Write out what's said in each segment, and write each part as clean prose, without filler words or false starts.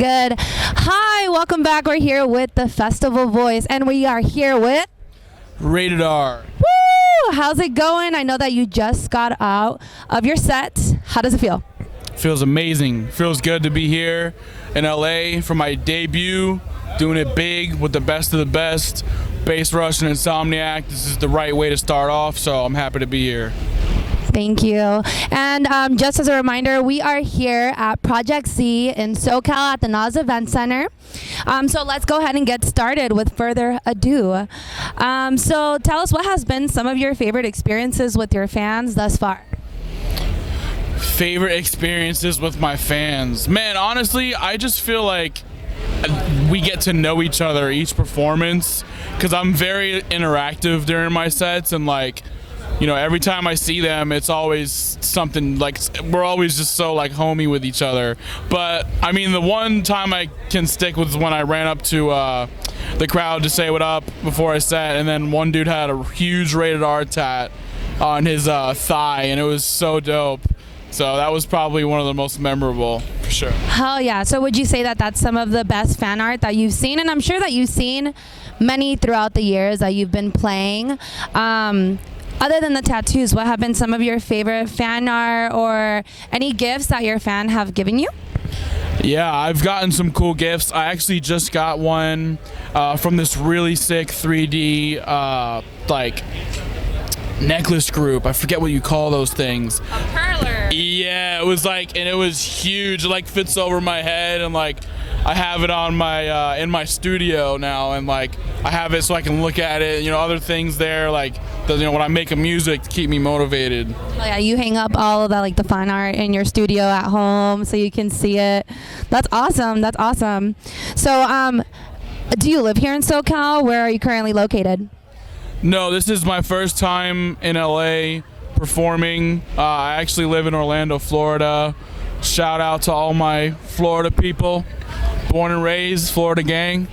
Good. Hi, welcome back. We're here with the Festival Voice, and we are here with Rated R. Woo! How's it going? I know that you just got out of your set. How does it feel? Feels amazing. Feels good to be here in LA for my debut, doing it big with the best of the best. Bass Rush and Insomniac. This is the right way to start off, so I'm happy to be here. Thank you. And just as a reminder, we are here at Project Z in SoCal at the Nas Event Center. So let's go ahead and get started with further ado. So tell us, what has been some of your favorite experiences with your fans thus far? Favorite experiences with my fans. Man, honestly, I just feel like we get to know each other each performance because I'm very interactive during my sets, and every time I see them, it's always something like we're always just so homie with each other. But I mean, the one time I can stick with is when I ran up to the crowd to say what up before I set, and then one dude had a huge Rated R tat on his thigh, and it was so dope. So that was probably one of the most memorable, for sure. Hell yeah. So would you say that that's some of the best fan art that you've seen? And I'm sure that you've seen many throughout the years that you've been playing. Other than the tattoos, what have been some of your favorite fan art or any gifts that your fan have given you? Yeah, I've gotten some cool gifts. I actually just got one from this really sick 3D necklace group. I forget what you call those things. A perler. Yeah, it was and it was huge. It fits over my head, and I have it on my in my studio now, and I have it so I can look at it. Other things there when I make music to keep me motivated. Oh yeah, you hang up all of that the fan art in your studio at home so you can see it. That's awesome. That's awesome. So do you live here in SoCal? Where are you currently located? No, this is my first time in LA performing. I actually live in Orlando, Florida. Shout out to all my Florida people. Born and raised, Florida gang.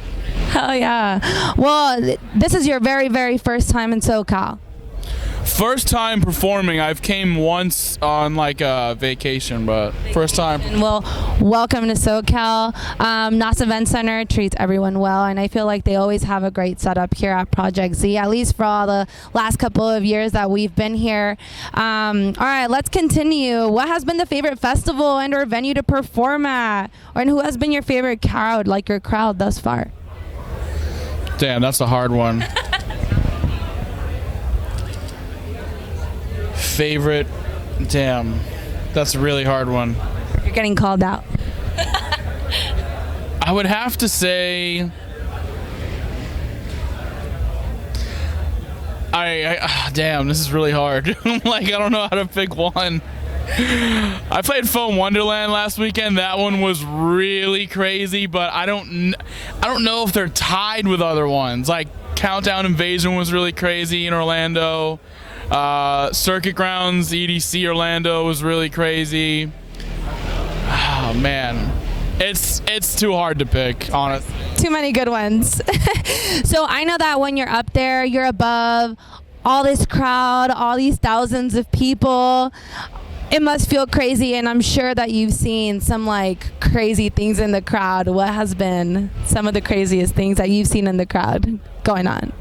Hell yeah. Well, this is your very, very first time in SoCal. First time performing. I've came once on a vacation, but first time. Well, welcome to SoCal. Nas Event Center treats everyone well, and I feel like they always have a great setup here at Project Z, at least for all the last couple of years that we've been here. All right, let's continue. What has been the favorite festival and or venue to perform at? And who has been your favorite crowd, your crowd thus far? Damn, that's a hard one. Favorite, damn, that's a really hard one. You're getting called out. I would have to say damn, this is really hard. I don't know how to pick one. I played Foam Wonderland last weekend. That one was really crazy, but I don't know if they're tied with other ones. Countdown Invasion was really crazy in Orlando. Circuit Grounds EDC Orlando was really crazy. Oh man, it's too hard to pick, honestly. Too many good ones. So I know that when you're up there, you're above all this crowd, all these thousands of people. It must feel crazy, and I'm sure that you've seen some crazy things in the crowd. What has been some of the craziest things that you've seen in the crowd going on?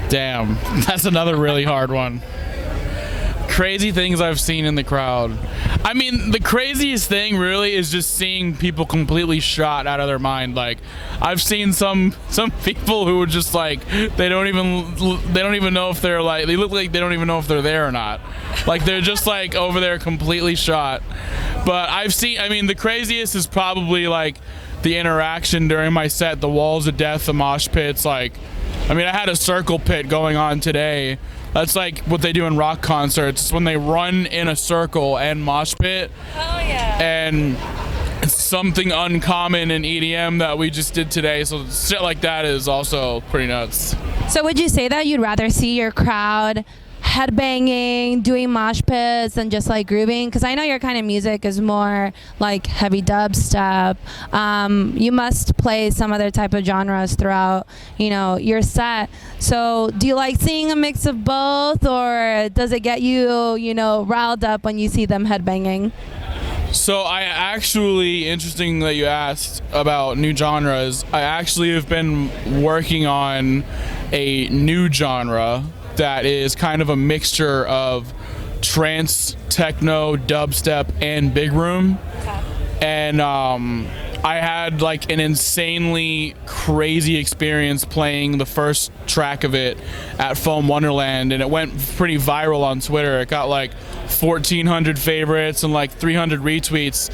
Damn, that's another really hard one. Crazy things I've seen in the crowd. I mean, the craziest thing really is just seeing people completely shot out of their mind. I've seen some people who are just they don't even know if they're they look like they don't even know if they're there or not. They're just over there completely shot. But the craziest is probably the interaction during my set, the walls of death, the mosh pits. I had a circle pit going on today. That's what they do in rock concerts. It's when they run in a circle and mosh pit. Oh yeah. And it's something uncommon in EDM that we just did today. So shit like that is also pretty nuts. So would you say that you'd rather see your crowd headbanging, doing mosh pits, and just grooving? Because I know your kind of music is more heavy dubstep. You must play some other type of genres throughout, your set. So do you like seeing a mix of both, or does it get you, riled up when you see them headbanging? So I actually, interesting that you asked about new genres. I actually have been working on a new genre that is kind of a mixture of trance, techno, dubstep, and big room. And I had like an insanely crazy experience playing the first track of it at Foam Wonderland, and it went pretty viral on Twitter. It got like 1,400 favorites and like 300 retweets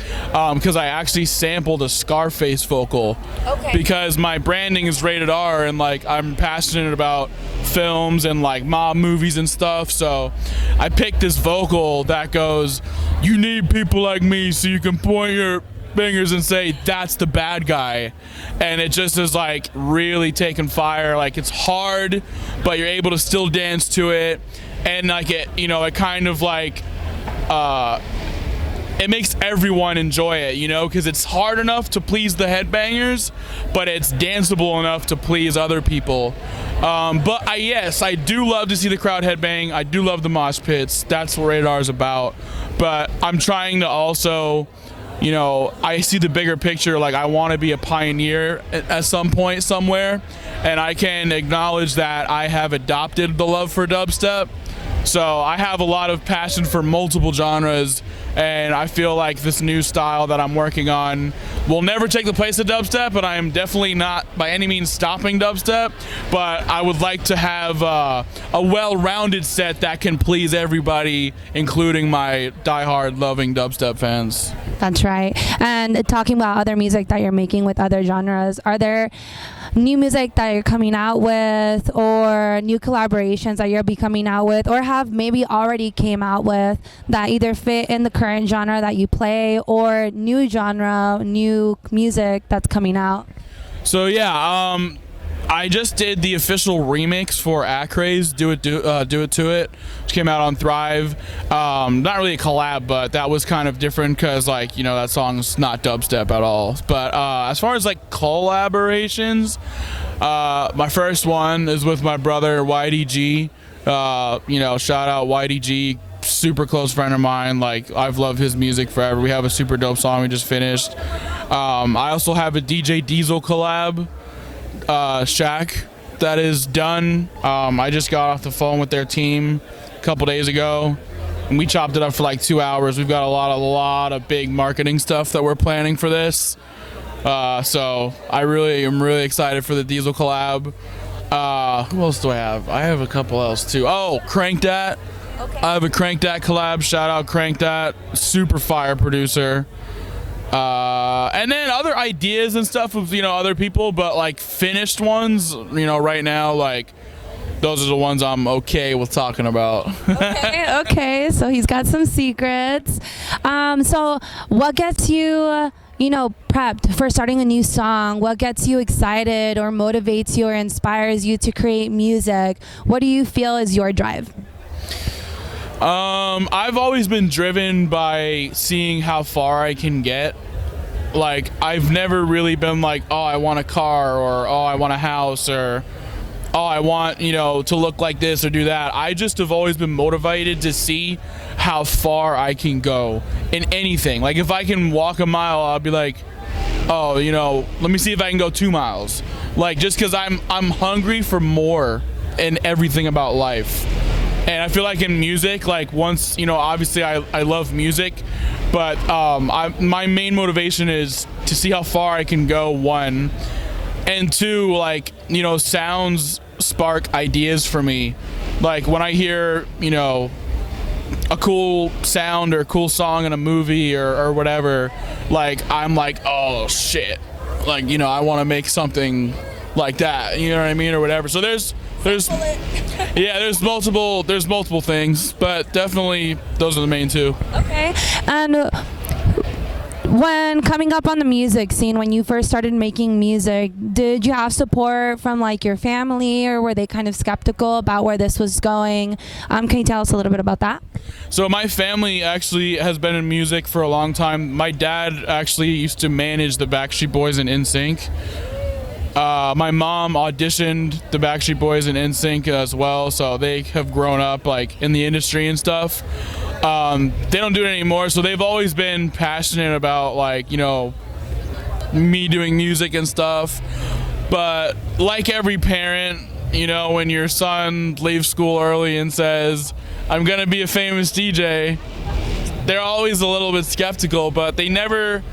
because I actually sampled a Scarface vocal. Okay. Because my branding is rated R, and like I'm passionate about films and like mob movies and stuff, so I picked this vocal that goes, "You need people like me so you can point your fingers and say that's the bad guy," and it just is like really taking fire. Like it's hard, but you're able to still dance to it, and like it, you know, it kind of like it makes everyone enjoy it, you know, because it's hard enough to please the headbangers, but it's danceable enough to please other people. But yes, I do love to see the crowd headbang. I do love the mosh pits. That's what Radar is about. But I'm trying to also, you know, I see the bigger picture. Like I want to be a pioneer at some point somewhere, and I can acknowledge that I have adopted the love for dubstep. So I have a lot of passion for multiple genres, and I feel like this new style that I'm working on will never take the place of dubstep, but I am definitely not by any means stopping dubstep. But I would like to have a well-rounded set that can please everybody, including my diehard loving dubstep fans. That's right. And talking about other music that you're making with other genres, are there new music that you're coming out with, or new collaborations that you'll be coming out with, or have maybe already came out with that either fit in the current genre that you play, or new genre, new music that's coming out? So yeah, I just did the official remix for Acraze, Do It To It, which came out on Thrive. Not really a collab, but that was kind of different because, like, you know, that song's not dubstep at all. But as far as like collaborations, my first one is with my brother YDG. You know, shout out YDG, super close friend of mine. Like, I've loved his music forever. We have a super dope song we just finished. I also have a DJ Diesel collab, Shaq, that is done. I just got off the phone with their team a couple days ago, and we chopped it up for like 2 hours. We've got a lot of big marketing stuff that we're planning for this. So I really am really excited for the Diesel collab. Who else do I have? I have a couple else too. Oh, Crank Dat. Okay. I have a Crank Dat collab. Shout out Crank Dat, super fire producer. And then other ideas and stuff of, you know, other people, but like finished ones, you know, right now, like those are the ones I'm okay with talking about. Okay, so he's got some secrets. So what gets you, you know, prepped for starting a new song? What gets you excited or motivates you or inspires you to create music? What do you feel is your drive? I've always been driven by seeing how far I can get. Like, I've never really been like, oh, I want a car, or oh, I want a house, or oh, I want, you know, to look like this or do that. I just have always been motivated to see how far I can go in anything. Like, if I can walk a mile, I'll be like, oh, you know, let me see if I can go 2 miles. Like, just because I'm hungry for more in everything about life. And I feel like in music, like, once, you know, obviously I love music, but my main motivation is to see how far I can go, one, and two, like, you know, sounds spark ideas for me. Like, when I hear, you know, a cool sound or a cool song in a movie or whatever, like, I'm like, oh shit, like, you know, I want to make something like that, you know what I mean, or whatever. So there's yeah, there's multiple things, but definitely those are the main two. Okay. And when coming up on the music scene, when you first started making music, did you have support from like your family, or were they kind of skeptical about where this was going? Can you tell us a little bit about that? So my family actually has been in music for a long time. My dad actually used to manage the Backstreet Boys and NSYNC. My mom auditioned the Backstreet Boys and NSYNC as well, so they have grown up like in the industry and stuff. They don't do it anymore, so they've always been passionate about like, you know, me doing music and stuff. But like every parent, you know, when your son leaves school early and says, I'm gonna be a famous DJ, they're always a little bit skeptical, but they never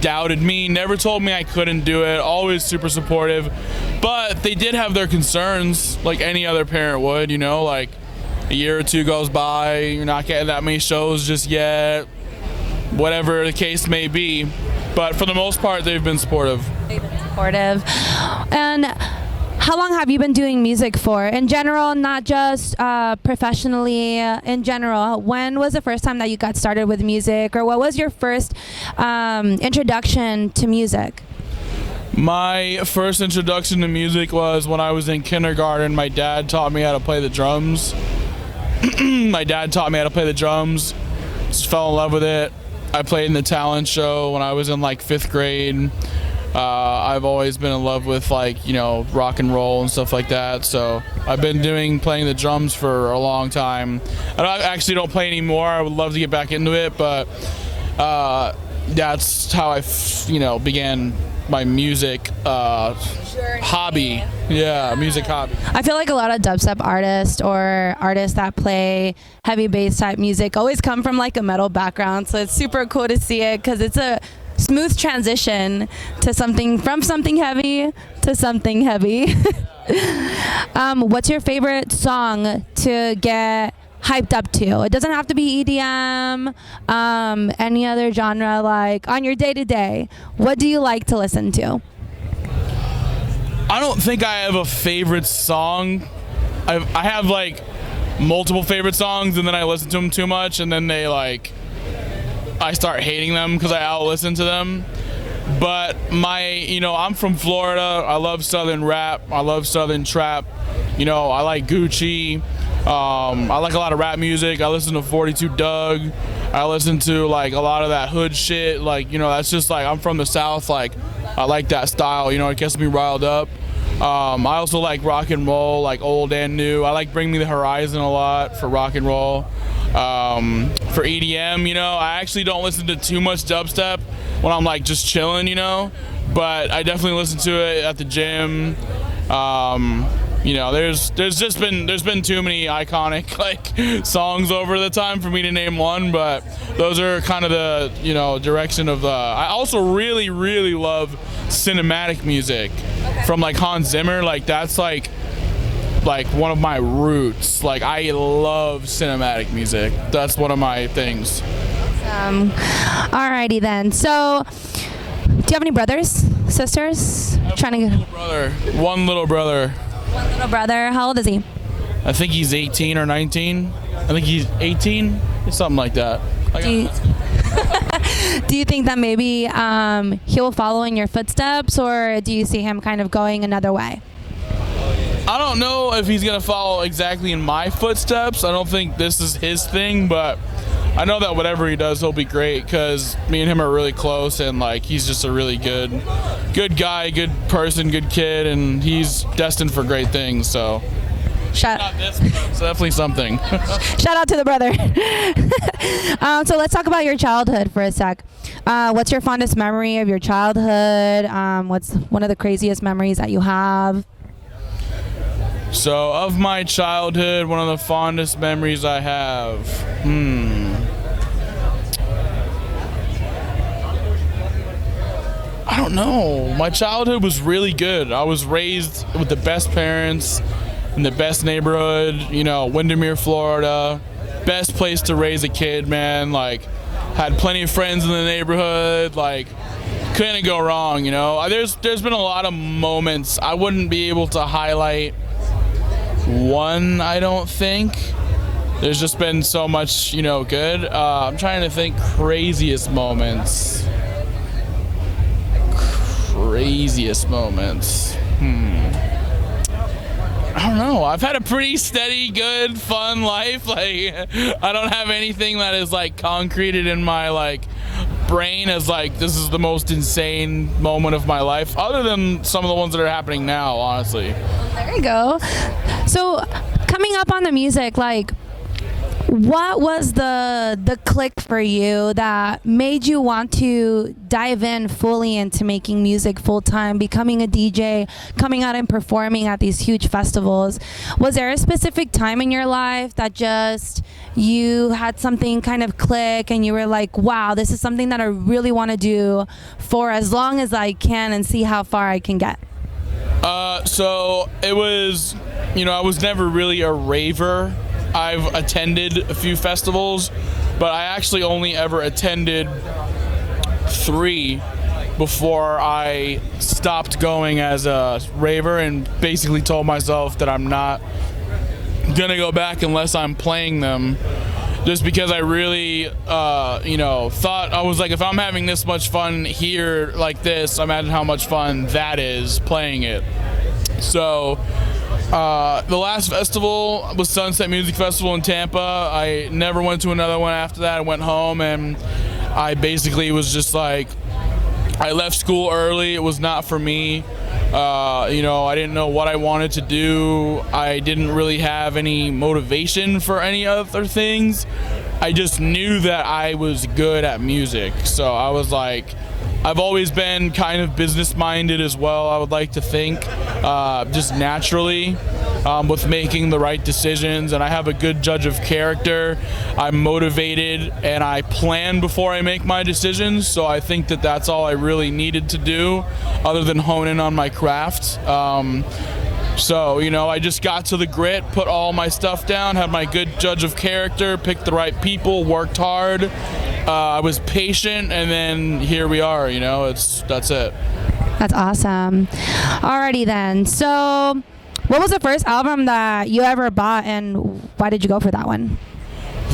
doubted me, never told me I couldn't do it, always super supportive. But they did have their concerns, like any other parent would, you know, like a year or two goes by, you're not getting that many shows just yet, whatever the case may be. But for the most part, they've been supportive. They've been supportive. And how long have you been doing music for? In general, not just professionally, in general. When was the first time that you got started with music, or what was your first introduction to music? My first introduction to music was when I was in kindergarten. My dad taught me how to play the drums. Just fell in love with it. I played in the talent show when I was in like 5th grade. I've always been in love with like, you know, rock and roll and stuff like that. So I've been playing the drums for a long time. I actually don't play anymore. I would love to get back into it, but that's how I, began my music hobby. Yeah, music hobby. I feel like a lot of dubstep artists or artists that play heavy bass type music always come from like a metal background, so it's super cool to see it because it's a smooth transition to from something heavy to something heavy. What's your favorite song to get hyped up to? It doesn't have to be EDM, any other genre, like on your day-to-day. What do you like to listen to? I don't think I have a favorite song. I have like multiple favorite songs, and then I listen to them too much, and then I start hating them because I out-listen to them. But I'm from Florida. I love Southern rap. I love Southern trap. I like Gucci. I like a lot of rap music. I listen to 42 Doug. I listen to like a lot of that hood shit. That's just like, I'm from the South. Like, I like that style. It gets me riled up. I also like rock and roll, like old and new. I like Bring Me the Horizon a lot for rock and roll. For EDM, I actually don't listen to too much dubstep when I'm like just chilling, but I definitely listen to it at the gym. There's been too many iconic like songs over the time for me to name one, but those are kind of the direction of the. I also really love cinematic music from like Hans Zimmer. Like that's like one of my roots. Like I love cinematic music. That's one of my things. Alrighty then. So, do you have any brothers, sisters? One little brother. One little brother. How old is he? I think he's 18 or 19. I think he's 18, something like that. Do you think that maybe he will follow in your footsteps, or do you see him kind of going another way? I don't know if he's going to follow exactly in my footsteps. I don't think this is his thing, but I know that whatever he does, he'll be great because me and him are really close, and like he's just a really good guy, good person, good kid, and he's destined for great things. So not this, but it's definitely something. Shout out to the brother. So let's talk about your childhood for a sec. What's your fondest memory of your childhood? What's one of the craziest memories that you have? So of my childhood, one of the fondest memories I have. I don't know. My childhood was really good. I was raised with the best parents in the best neighborhood, Windermere, Florida. Best place to raise a kid, man. Like, had plenty of friends in the neighborhood. Like, couldn't go wrong, There's been a lot of moments. I wouldn't be able to highlight one, I don't think. There's just been so much, good. I'm trying to think craziest moments. I don't know. I've had a pretty steady, good, fun life. Like, I don't have anything that is like concreted in my like brain as like this is the most insane moment of my life, other than some of the ones that are happening now, honestly. There you go. So coming up on the music, like, what was the click for you that made you want to dive in fully into making music full time, becoming a DJ, coming out and performing at these huge festivals? Was there a specific time in your life that just you had something kind of click and you were like, wow, this is something that I really want to do for as long as I can and see how far I can get? So it was, I was never really a raver. I've attended a few festivals, but I actually only ever attended 3 before I stopped going as a raver and basically told myself that I'm not gonna go back unless I'm playing them, just because I really thought, I was like, if I'm having this much fun here like this, imagine how much fun that is playing it. So the last festival was Sunset Music Festival in Tampa. I never went to another one after that. I went home and I basically was just like, I left school early. It was not for me. I didn't know what I wanted to do. I didn't really have any motivation for any other things. I just knew that I was good at music. So I was like, I've always been kind of business minded as well, I would like to think, just naturally, with making the right decisions, and I have a good judge of character. I'm motivated and I plan before I make my decisions, so I think that that's all I really needed to do other than hone in on my craft. So, I just got to the grit, put all my stuff down, had my good judge of character, picked the right people, worked hard. I was patient, and then here we are, that's it. That's awesome. Alrighty then. So what was the first album that you ever bought, and why did you go for that one?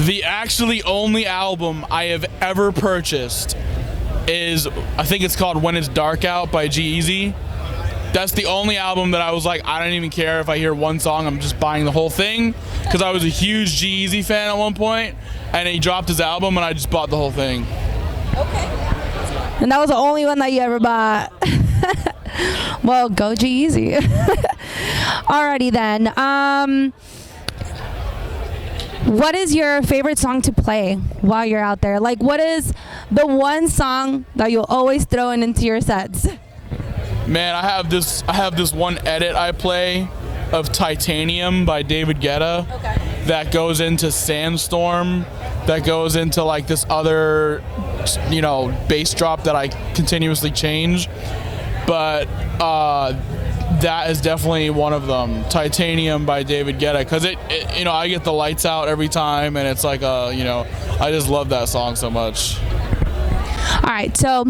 The actually only album I have ever purchased is, I think it's called When It's Dark Out by G-Eazy. That's the only album that I was like, I don't even care if I hear one song, I'm just buying the whole thing, because I was a huge G-Eazy fan at one point, and he dropped his album and I just bought the whole thing. Okay. And that was the only one that you ever bought. Well, go G-Eazy. Alrighty then. What is your favorite song to play while you're out there? Like, what is the one song that you'll always throw into your sets? Man, I have this one edit I play of Titanium by David Guetta. Okay. That goes into Sandstorm, that goes into like this other, bass drop that I continuously change. But that is definitely one of them, Titanium by David Guetta, because it I get the lights out every time, and it's like I just love that song so much. All right, so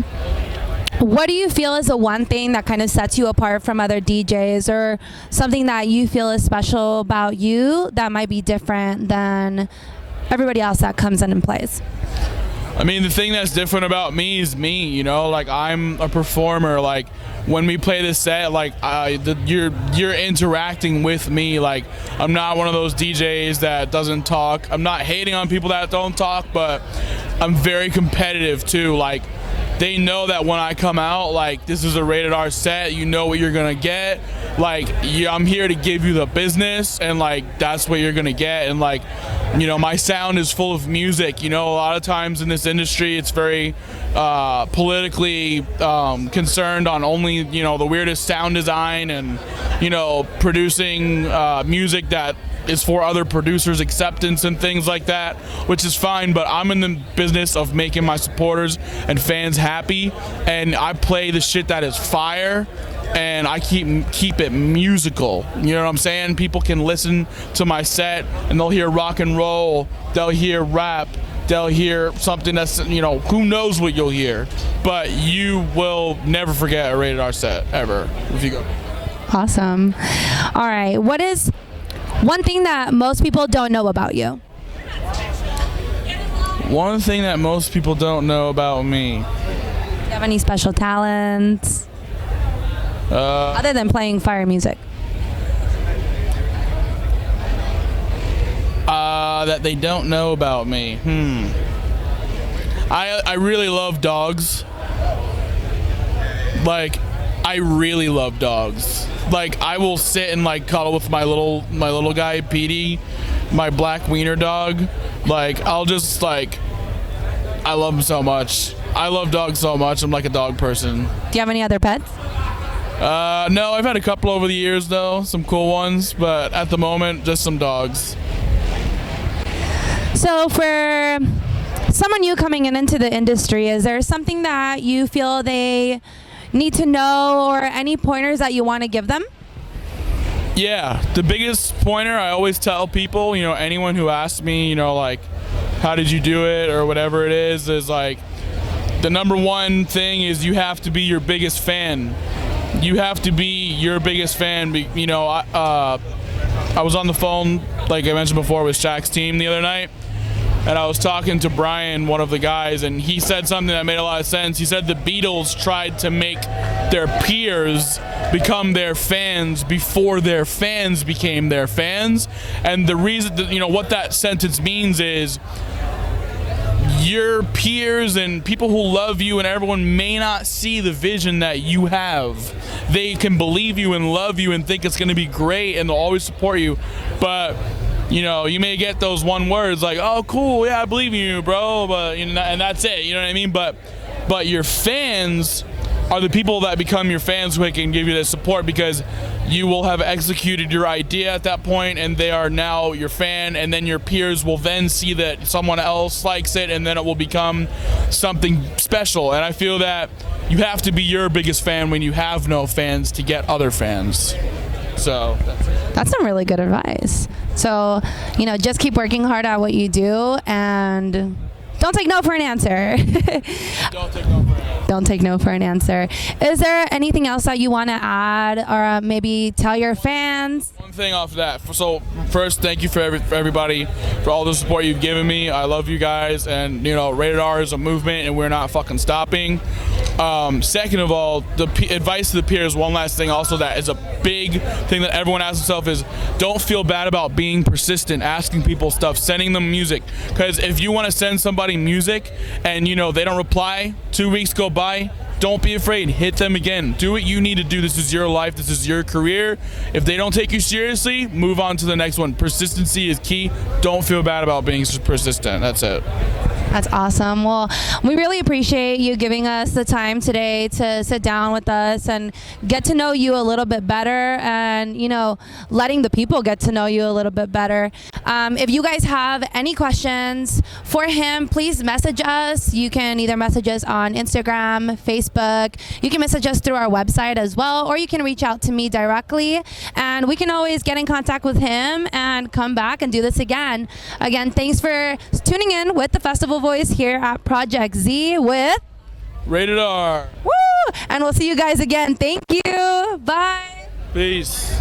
what do you feel is the one thing that kind of sets you apart from other DJs, or something that you feel is special about you that might be different than everybody else that comes in and plays? I mean, the thing that's different about me is me, like I'm a performer. Like when we play this set, like you're interacting with me. Like I'm not one of those DJs that doesn't talk. I'm not hating on people that don't talk, but I'm very competitive too. Like they know that when I come out, like this is a rated R set, you know what you're gonna get. Like I'm here to give you the business, and like that's what you're gonna get. And like my sound is full of music. A lot of times in this industry it's very politically concerned on only the weirdest sound design and producing music that is for other producers' acceptance and things like that, which is fine, but I'm in the business of making my supporters and fans happy, and I play the shit that is fire, and I keep it musical. You know what I'm saying? People can listen to my set and they'll hear rock and roll, they'll hear rap, they'll hear something that's, who knows what you'll hear, but you will never forget a rated R set ever if you go. Awesome. All right, what is one thing that most people don't know about you? One thing that most people don't know about me. Do you have any special talents? Other than playing fire music? That they don't know about me. I really love dogs. Like, I really love dogs. Like, I will sit and like cuddle with my little guy Petey, my black wiener dog. Like, I'll just like, I love him so much. I love dogs so much. I'm like a dog person. Do you have any other pets? No, I've had a couple over the years though, some cool ones, but at the moment, just some dogs. So for someone new coming into the industry, is there something that you feel they need to know or any pointers that you want to give them? Yeah, the biggest pointer I always tell people, anyone who asks me, like, how did you do it or whatever it is like, the number one thing is you have to be your biggest fan. You have to be your biggest fan. I was on the phone, like I mentioned before, with Shaq's team the other night, and I was talking to Brian, one of the guys, and he said something that made a lot of sense. He said the Beatles tried to make their peers become their fans before their fans became their fans. And the reason that, what that sentence means is your peers and people who love you and everyone may not see the vision that you have. They can believe you and love you and think it's going to be great and they'll always support you. But you may get those one words like, oh, cool, yeah, I believe in you, bro, but and that's it, you know what I mean? But your fans are the people that become your fans who can give you the support because you will have executed your idea at that point and they are now your fan, and then your peers will then see that someone else likes it and then it will become something special. And I feel that you have to be your biggest fan when you have no fans to get other fans. So that's some really good advice. So, just keep working hard at what you do and don't take no for an answer. Don't take no for an answer. Don't take no for an answer. Is there anything else that you want to add or maybe tell your fans? One thing off of that. So first, thank you for everybody for all the support you've given me. I love you guys, and Rated R is a movement, and we're not fucking stopping. Second of all, the advice to the peers. One last thing, also that is a big thing that everyone asks themselves is don't feel bad about being persistent, asking people stuff, sending them music. Because if you want to send somebody music and they don't reply, 2 weeks go by, don't be afraid. Hit them again. Do what you need to do. This is your life. This is your career. If they don't take you seriously, move on to the next one. Persistency is key. Don't feel bad about being persistent. That's it. That's awesome. Well, we really appreciate you giving us the time today to sit down with us and get to know you a little bit better and, letting the people get to know you a little bit better. If you guys have any questions for him, please message us. You can either message us on Instagram, Facebook. You can message us through our website as well, or you can reach out to me directly and we can always get in contact with him and come back and do this again. Again, thanks for tuning in with the Festival Voice here at Project Z with Rated R. Woo! And we'll see you guys again. Thank you. Bye. Peace.